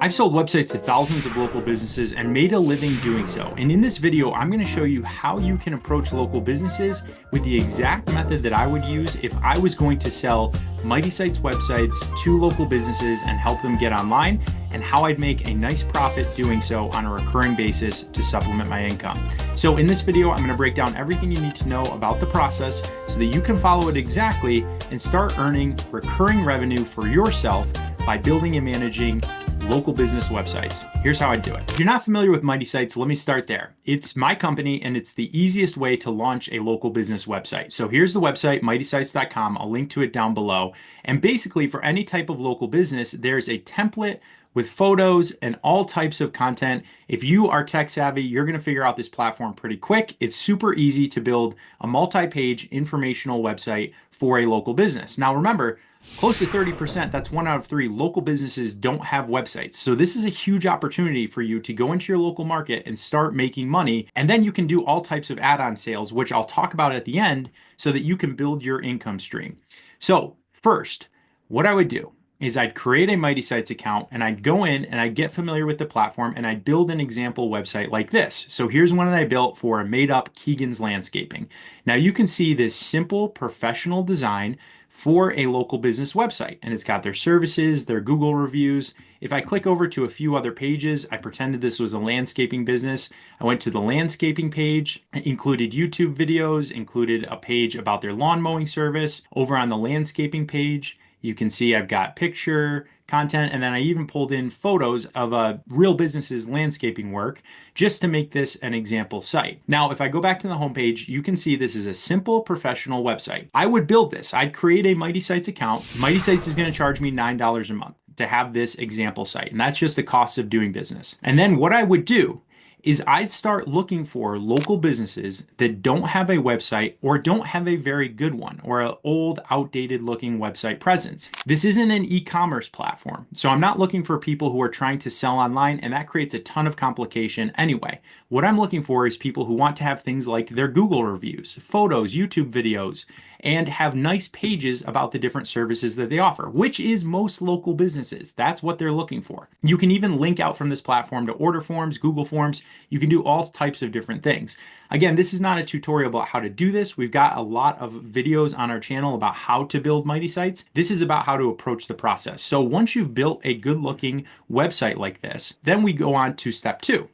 I've sold websites to thousands of local businesses and made a living doing so. And in this video, I'm going to show you how you can approach local businesses with the exact method that I would use if I was going to sell Mighty Sites websites to local businesses and help them get online, and how I'd make a nice profit doing so on a recurring basis to supplement my income. So in this video, I'm going to break down everything you need to know about the process so that you can follow it exactly and start earning recurring revenue for yourself by building and managing local business websites. Here's how I do it. If you're not familiar with Mighty Sites, let me start there. It's my company and it's the easiest way to launch a local business website. So here's the website, mightysites.com. I'll link to it down below. And basically for any type of local business, there's a template with photos and all types of content. If you are tech savvy, you're going to figure out this platform pretty quick. It's super easy to build a multi-page informational website for a local business. Now remember, close to 30%, that's 1 out of 3 local businesses don't have websites. So this is a huge opportunity for you to go into your local market and start making money. And then you can do all types of add-on sales, which I'll talk about at the end, so that you can build your income stream. So first, what I would do is I'd create a Mighty Sites account and I'd go in and I'd get familiar with the platform and I'd build an example website like this. So here's one that I built for Made Up Keegan's Landscaping. Now you can see this simple professional design for a local business website, and it's got their services, their Google reviews. If I click over to a few other pages, I pretended this was a landscaping business. I went to the landscaping page, included YouTube videos, included a page about their lawn mowing service. Over on the landscaping page, you can see I've got picture content, and then I even pulled in photos of a real business's landscaping work just to make this an example site. Now, if I go back to the homepage, you can see this is a simple professional website. I would build this. I'd create a Mighty Sites account. Mighty Sites is going to charge me $9 a month to have this example site, and that's just the cost of doing business. And then what I would do is I'd start looking for local businesses that don't have a website or don't have a very good one or an old, outdated looking website presence. This isn't an e-commerce platform, so I'm not looking for people who are trying to sell online, and that creates a ton of complication anyway. What I'm looking for is people who want to have things like their Google reviews, photos, YouTube videos, and have nice pages about the different services that they offer, which is most local businesses. That's what they're looking for. You can even link out from this platform to order forms, Google Forms. You can do all types of different things. Again, this is not a tutorial about how to do this. We've got a lot of videos on our channel about how to build Mighty Sites. This is about how to approach the process. So once you've built a good looking website like this, then we go on to step 2.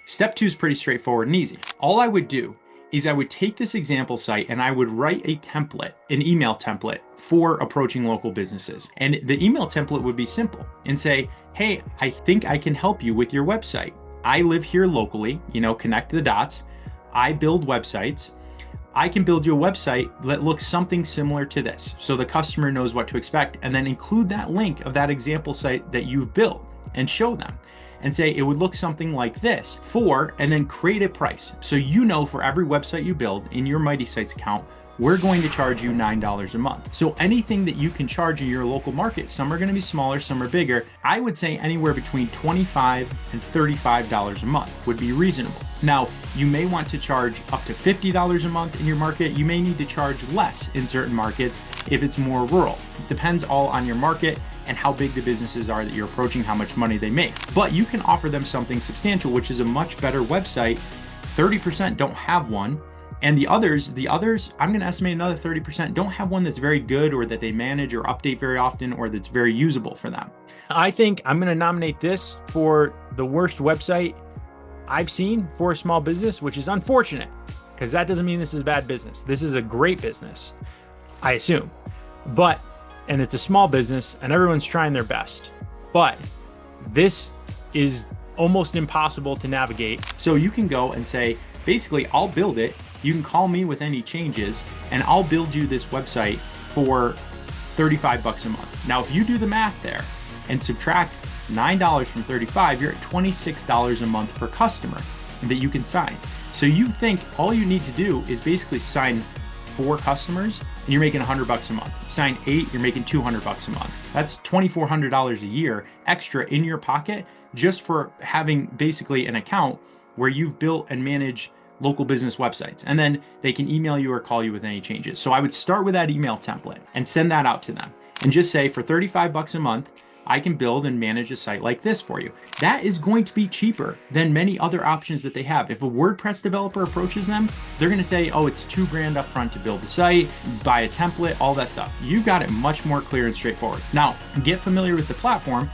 Step 2 is pretty straightforward and easy. All I would do is I would take this example site and I would write a template, an email template for approaching local businesses. And the email template would be simple and say, hey, I think I can help you with your website. I live here locally, connect the dots. I build websites. I can build you a website that looks something similar to this, so the customer knows what to expect, and then include that link of that example site that you've built and show them and say it would look something like this and then create a price. So for every website you build in your Mighty Sites account, we're going to charge you $9 a month. So anything that you can charge in your local market, some are going to be smaller, some are bigger. I would say anywhere between $25 and $35 a month would be reasonable. Now, you may want to charge up to $50 a month in your market. You may need to charge less in certain markets if it's more rural. It depends all on your market and how big the businesses are that you're approaching, how much money they make. But you can offer them something substantial, which is a much better website. 30% don't have one. And the others, I'm going to estimate another 30% don't have one that's very good or that they manage or update very often or that's very usable for them. I think I'm going to nominate this for the worst website I've seen for a small business, which is unfortunate because that doesn't mean this is a bad business. This is a great business, I assume. And it's a small business and everyone's trying their best. But this is almost impossible to navigate. So you can go and say, basically, I'll build it. You can call me with any changes and I'll build you this website for $35 a month. Now, if you do the math there and subtract $9 from 35, you're at $26 a month per customer that you can sign. So you think all you need to do is basically sign 4 customers and you're making $100 a month. Sign 8, you're making $200 a month. That's $2,400 a year extra in your pocket just for having basically an account where you've built and manage local business websites, and then they can email you or call you with any changes. So I would start with that email template and send that out to them and just say, for $35 a month, I can build and manage a site like this for you. That is going to be cheaper than many other options that they have. If a WordPress developer approaches them, they're going to say, oh, it's $2,000 up front to build the site, buy a template, all that stuff. You got it much more clear and straightforward. Now, get familiar with the platform,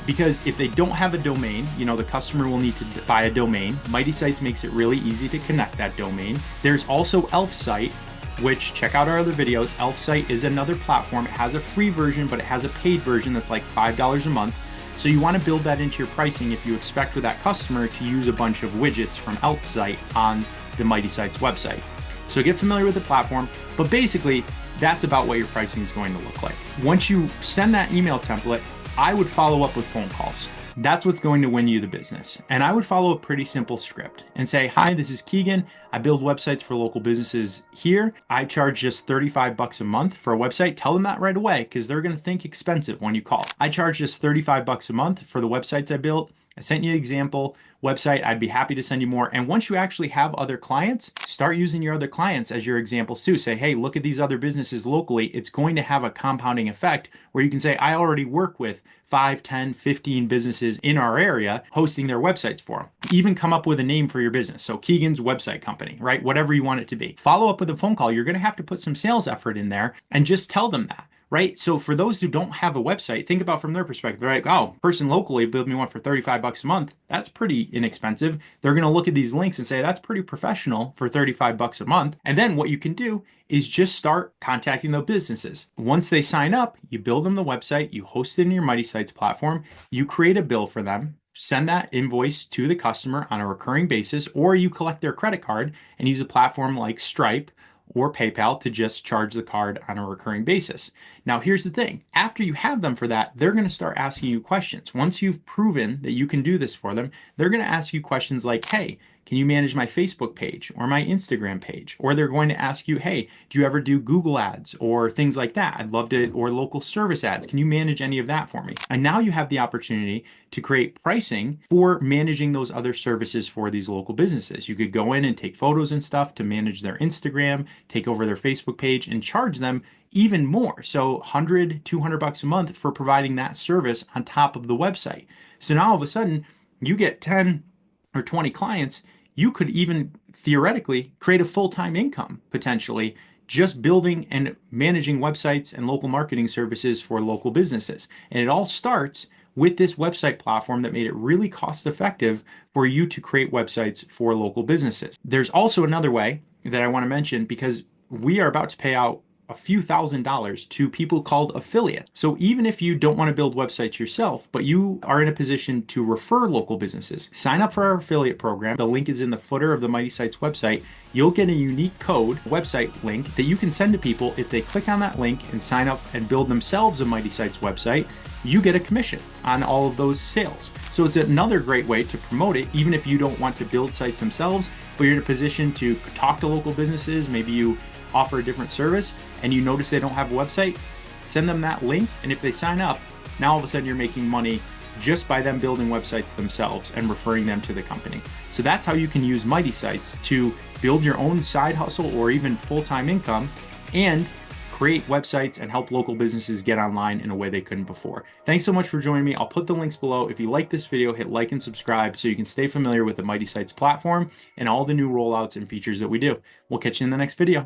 because if they don't have a domain, the customer will need to buy a domain. Mighty Sites makes it really easy to connect that domain. There's also Elfsight, which, check out our other videos. Elfsight is another platform. It has a free version, but it has a paid version that's like $5 a month. So you want to build that into your pricing if you expect with that customer to use a bunch of widgets from Elfsight on the Mighty Sites website. So get familiar with the platform, but basically that's about what your pricing is going to look like. Once you send that email template, I would follow up with phone calls. That's what's going to win you the business. And I would follow a pretty simple script and say, hi, this is Keegan. I build websites for local businesses here. I charge just $35 a month for a website. Tell them that right away, because they're going to think expensive when you call. I charge just $35 a month for the websites I built. I sent you an example website. I'd be happy to send you more. And once you actually have other clients, start using your other clients as your examples too. Say, hey, look at these other businesses locally. It's going to have a compounding effect where you can say, I already work with 5, 10, 15 businesses in our area hosting their websites for them. Even come up with a name for your business. So Keegan's Website Company, right? Whatever you want it to be. Follow up with a phone call. You're going to have to put some sales effort in there and just tell them that. Right? So for those who don't have a website, think about from their perspective. They're like, oh, person locally build me one for $35 a month. That's pretty inexpensive. They're going to look at these links and say, that's pretty professional for $35 a month. And then what you can do is just start contacting those businesses. Once they sign up, you build them the website, you host it in your Mighty Sites platform, you create a bill for them, send that invoice to the customer on a recurring basis, or you collect their credit card and use a platform like Stripe or PayPal to just charge the card on a recurring basis. Now, here's the thing. After you have them for that, they're going to start asking you questions. Once you've proven that you can do this for them, they're going to ask you questions like, hey, can you manage my Facebook page or my Instagram page? Or they're going to ask you, hey, do you ever do Google ads or things like that? I'd love to, or local service ads. Can you manage any of that for me? And now you have the opportunity to create pricing for managing those other services for these local businesses. You could go in and take photos and stuff to manage their Instagram, take over their Facebook page, and charge them even more. So $100, $200 a month for providing that service on top of the website. So now all of a sudden you get 10 or 20 clients. You could even theoretically create a full-time income potentially just building and managing websites and local marketing services for local businesses. And it all starts with this website platform that made it really cost effective for you to create websites for local businesses. There's also another way that I want to mention, because we are about to pay out a few $1,000s to people called affiliates. So even if you don't want to build websites yourself, but you are in a position to refer local businesses, sign up for our affiliate program. The link is in the footer of the Mighty Sites website. You'll get a unique code, website link, that you can send to people. If they click on that link and sign up and build themselves a Mighty Sites website, you get a commission on all of those sales. So it's another great way to promote it, even if you don't want to build sites themselves, but you're in a position to talk to local businesses. Maybe you offer a different service and you notice they don't have a website, send them that link. And if they sign up, now all of a sudden you're making money just by them building websites themselves and referring them to the company. So that's how you can use Mighty Sites to build your own side hustle or even full-time income and create websites and help local businesses get online in a way they couldn't before. Thanks so much for joining me. I'll put the links below. If you like this video, hit like and subscribe so you can stay familiar with the Mighty Sites platform and all the new rollouts and features that we do. We'll catch you in the next video.